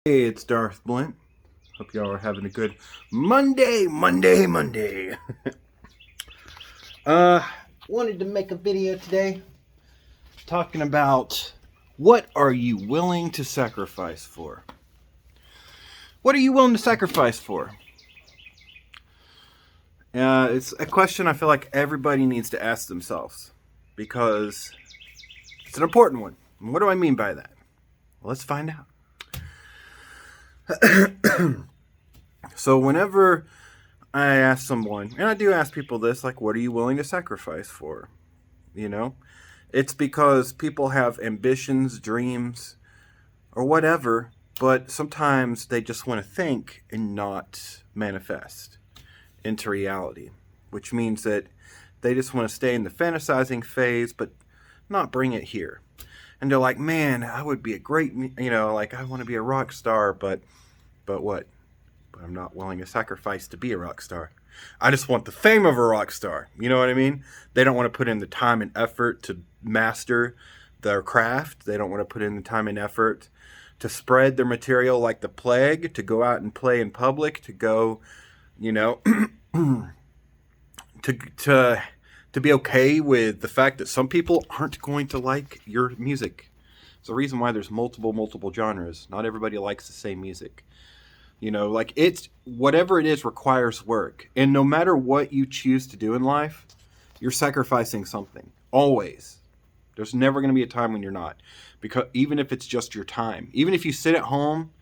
Hey, it's Darth Blint. Hope y'all are having a good Monday. Wanted to make a video today talking about what are you willing to sacrifice for? What are you willing to sacrifice for? It's a question I feel like everybody needs to ask themselves because it's an important one. And what do I mean by that? Well, let's find out. So whenever I ask someone, and I do ask people this, like, what are you willing to sacrifice for? You know, it's because people have ambitions, dreams, or whatever, but sometimes they just want to think and not manifest into reality, which means that they just want to stay in the fantasizing phase, but not bring it here. And they're like, man, I would be a great, like I want to be a rock star, but what? But I'm not willing to sacrifice to be a rock star. I just want the fame of a rock star. You know what I mean? They don't want to put in the time and effort to master their craft. They don't want to put in the time and effort to spread their material like the plague, to go out and play in public, to go, to be okay with the fact that some people aren't going to like your music. It's the reason why there's multiple genres. Not everybody likes the same music. It's whatever it is requires work. And no matter what you choose to do in life, you're sacrificing something. Always. There's never going to be a time when you're not. Because even if it's just your time, even if you sit at home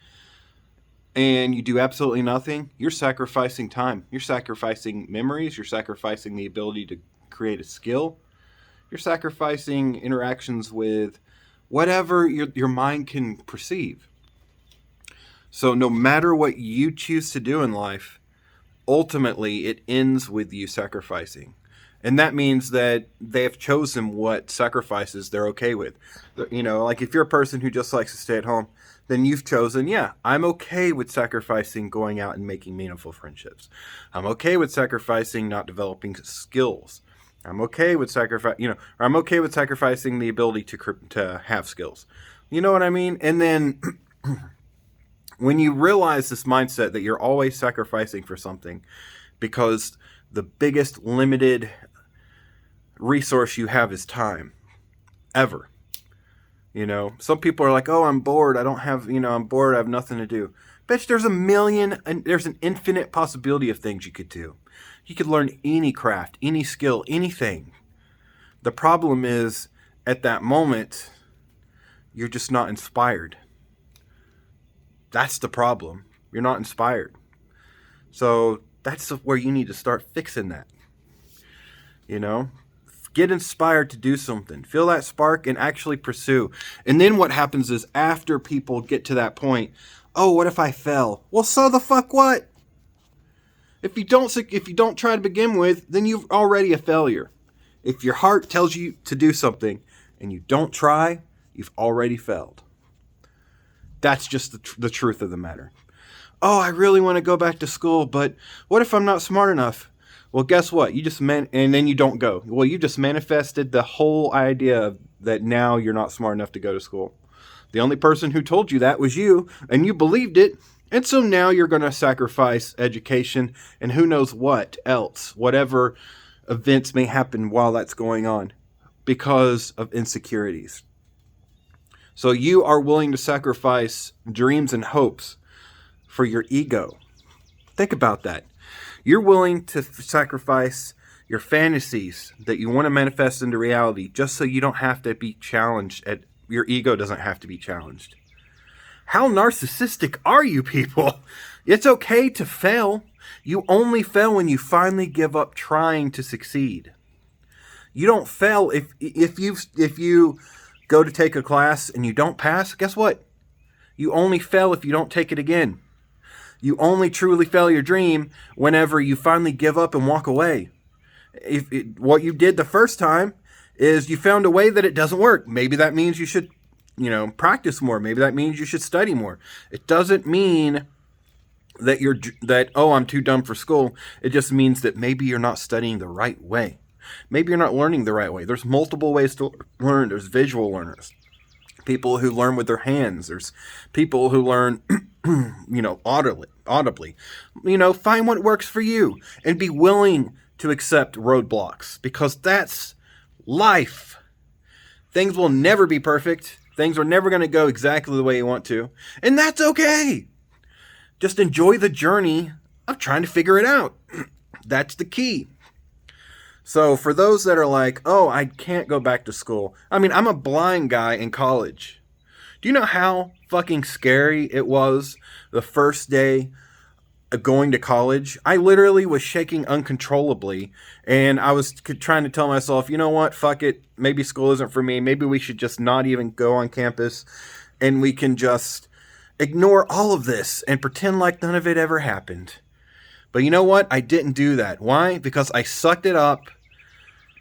and you do absolutely nothing, you're sacrificing time. You're sacrificing memories. You're sacrificing the ability to create a skill. You're sacrificing interactions with whatever your mind can perceive. So no matter what you choose to do in life, ultimately it ends with you sacrificing. And that means that they have chosen what sacrifices they're okay with. Like if you're a person who just likes to stay at home, then you've chosen, I'm okay with sacrificing going out and making meaningful friendships. I'm okay with sacrificing not developing skills. I'm okay with I'm okay with sacrificing the ability to have skills. You know what I mean? And then when you realize this mindset that you're always sacrificing for something because the biggest limited resource you have is time, ever. Some people are like, oh, I'm bored. I'm bored. I have nothing to do. Bitch, there's an infinite possibility of things you could do. You could learn any craft, any skill, anything. The problem is at that moment, you're just not inspired. That's the problem. You're not inspired. So that's where you need to start fixing that. Get inspired to do something. Feel that spark and actually pursue. And then what happens is after people get to that point, oh, what if I fell? Well, so the fuck what? If you don't try to begin with, then you're already a failure. If your heart tells you to do something and you don't try, you've already failed. That's just the truth of the matter. Oh, I really want to go back to school, but what if I'm not smart enough? Well, guess what? And then you don't go. Well, you just manifested the whole idea that now you're not smart enough to go to school. The only person who told you that was you, and you believed it. And so now you're going to sacrifice education and who knows what else, whatever events may happen while that's going on because of insecurities. So you are willing to sacrifice dreams and hopes for your ego. Think about that. You're willing to sacrifice your fantasies that you want to manifest into reality just so you don't have to be challenged. Your ego doesn't have to be challenged. How narcissistic are you people? It's okay to fail. You only fail when you finally give up trying to succeed. You don't fail if you go to take a class and you don't pass, guess what? You only fail if you don't take it again. You only truly fail your dream whenever you finally give up and walk away. What you did the first time is you found a way that it doesn't work. Maybe that means you should, practice more. Maybe that means you should study more. It doesn't mean that I'm too dumb for school. It just means that maybe you're not studying the right way. Maybe you're not learning the right way. There's multiple ways to learn. There's visual learners, people who learn with their hands. There's people who learn audibly, find what works for you and be willing to accept roadblocks, because that's life. Things will never be perfect. Things are never going to go exactly the way you want to. And that's okay. Just enjoy the journey of trying to figure it out. That's the key. So for those that are like, oh, I can't go back to school. I mean, I'm a blind guy in college. Do you know how fucking scary it was the first day going to college? I literally was shaking uncontrollably, and I was trying to tell myself, you know what, fuck it, maybe school isn't for me, maybe we should just not even go on campus, and we can just ignore all of this and pretend like none of it ever happened. But you know what, I didn't do that. Why? Because I sucked it up,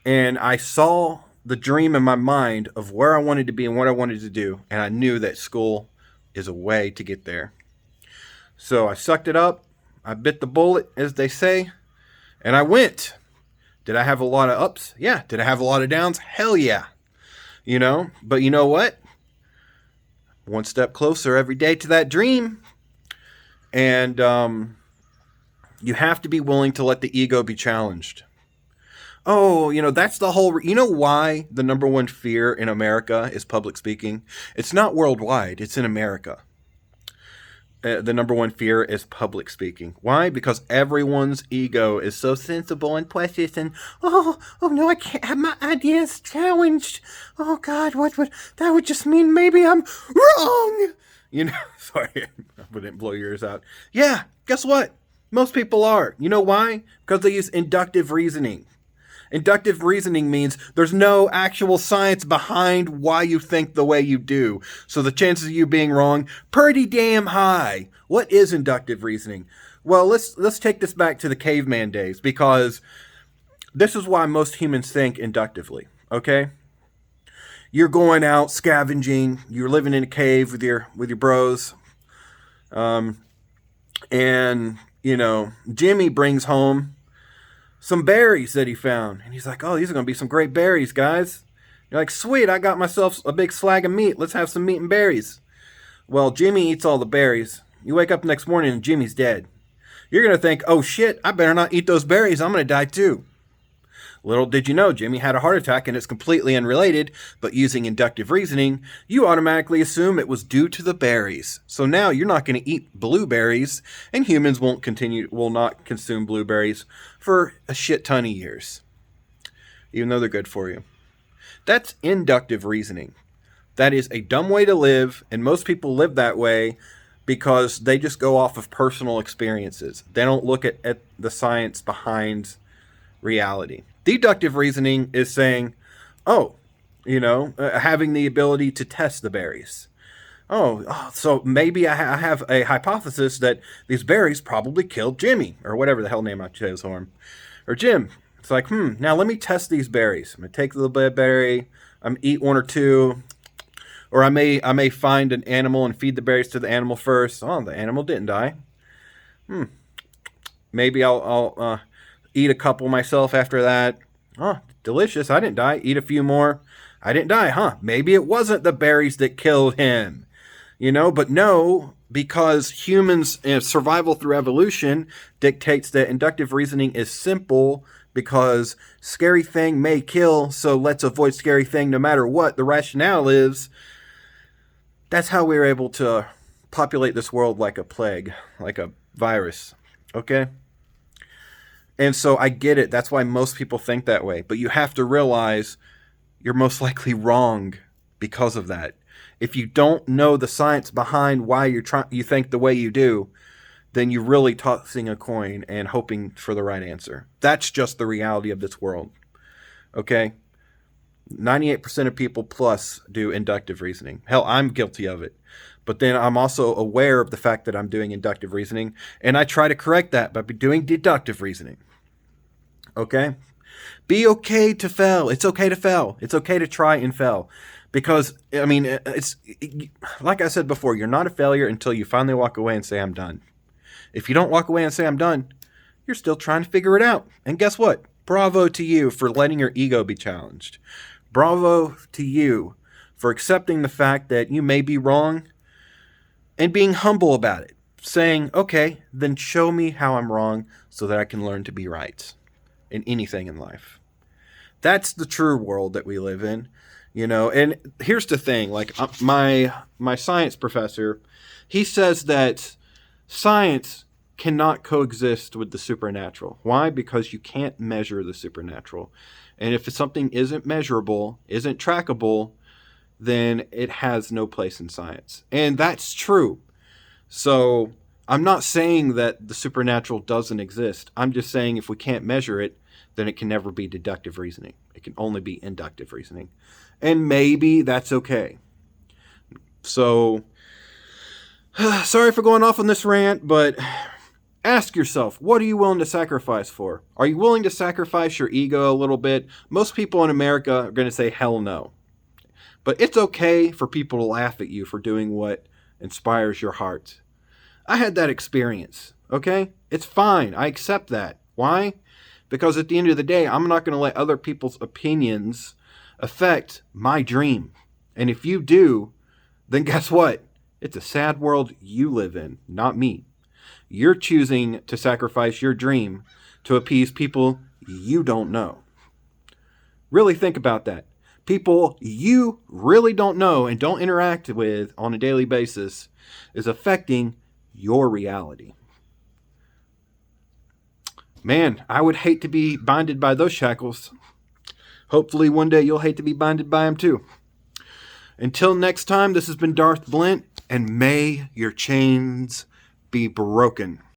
and I saw the dream in my mind of where I wanted to be and what I wanted to do, and I knew that school is a way to get there. So I sucked it up, I bit the bullet, as they say, and I went. Did I have a lot of ups? Yeah. Did I have a lot of downs? Hell yeah. But you know what? One step closer every day to that dream. And you have to be willing to let the ego be challenged. Oh, that's the whole... You know why the number one fear in America is public speaking? It's not worldwide. It's in America. The number one fear is public speaking. Why? Because everyone's ego is so sensible and precious, and oh no, I can't have my ideas challenged. Oh God, what would that would just mean? Maybe I'm wrong. Sorry, I wouldn't blow yours out. Yeah, guess what? Most people are. You know why? Because they use inductive reasoning. Inductive reasoning means there's no actual science behind why you think the way you do. So the chances of you being wrong, pretty damn high. What is inductive reasoning? Well, let's take this back to the caveman days, because this is why most humans think inductively, okay? You're going out scavenging, you're living in a cave with your bros. And Jimmy brings home some berries that he found. And he's like, oh, these are going to be some great berries, guys. You're like, sweet, I got myself a big slag of meat. Let's have some meat and berries. Well, Jimmy eats all the berries. You wake up next morning and Jimmy's dead. You're going to think, oh shit, I better not eat those berries. I'm going to die too. Little did you know, Jimmy had a heart attack, and it's completely unrelated, but using inductive reasoning, you automatically assume it was due to the berries. So now you're not going to eat blueberries, and humans will not consume blueberries for a shit ton of years, even though they're good for you. That's inductive reasoning. That is a dumb way to live, and most people live that way because they just go off of personal experiences. They don't look at the science behind reality. Deductive reasoning is saying, having the ability to test the berries. So maybe I have a hypothesis that these berries probably killed Jimmy, or whatever the hell name I chose for him. Or Jim. It's like, now let me test these berries. I'm going to take a little bit of berry, I'm going to eat one or two, or I may find an animal and feed the berries to the animal first. Oh, the animal didn't die. Maybe I'll eat a couple myself after that. Oh, delicious. I didn't die. Eat a few more. I didn't die, huh? Maybe it wasn't the berries that killed him. But no, because humans' survival through evolution dictates that inductive reasoning is simple, because scary thing may kill, so let's avoid scary thing no matter what the rationale is. That's how we were able to populate this world like a plague, like a virus. Okay? And so I get it. That's why most people think that way. But you have to realize you're most likely wrong because of that. If you don't know the science behind why you think the way you do, then you're really tossing a coin and hoping for the right answer. That's just the reality of this world. Okay? 98% of people plus do inductive reasoning. Hell, I'm guilty of it. But then I'm also aware of the fact that I'm doing inductive reasoning, and I try to correct that by doing deductive reasoning. Okay? Be okay to fail. It's okay to fail. It's okay to try and fail. Because, it's like I said before, you're not a failure until you finally walk away and say, I'm done. If you don't walk away and say, I'm done, you're still trying to figure it out. And guess what? Bravo to you for letting your ego be challenged. Bravo to you for accepting the fact that you may be wrong and being humble about it. saying, okay, then show me how I'm wrong so that I can learn to be right in anything in life. That's the true world that we live in, And here's the thing, like my science professor, he says that science cannot coexist with the supernatural. Why? Because you can't measure the supernatural. And if something isn't measurable, isn't trackable, then it has no place in science. And that's true. So I'm not saying that the supernatural doesn't exist. I'm just saying if we can't measure it, then it can never be deductive reasoning. It can only be inductive reasoning. And maybe that's okay. So, sorry for going off on this rant, but ask yourself, what are you willing to sacrifice for? Are you willing to sacrifice your ego a little bit? Most people in America are going to say hell no. But it's okay for people to laugh at you for doing what inspires your heart. I had that experience, okay? It's fine. I accept that. Why? Because at the end of the day, I'm not going to let other people's opinions affect my dream. And if you do, then guess what? It's a sad world you live in, not me. You're choosing to sacrifice your dream to appease people you don't know. Really think about that. People you really don't know and don't interact with on a daily basis is affecting your reality. Man, I would hate to be binded by those shackles. Hopefully one day you'll hate to be binded by them too. Until next time, this has been Darth Blint, and may your chains be broken.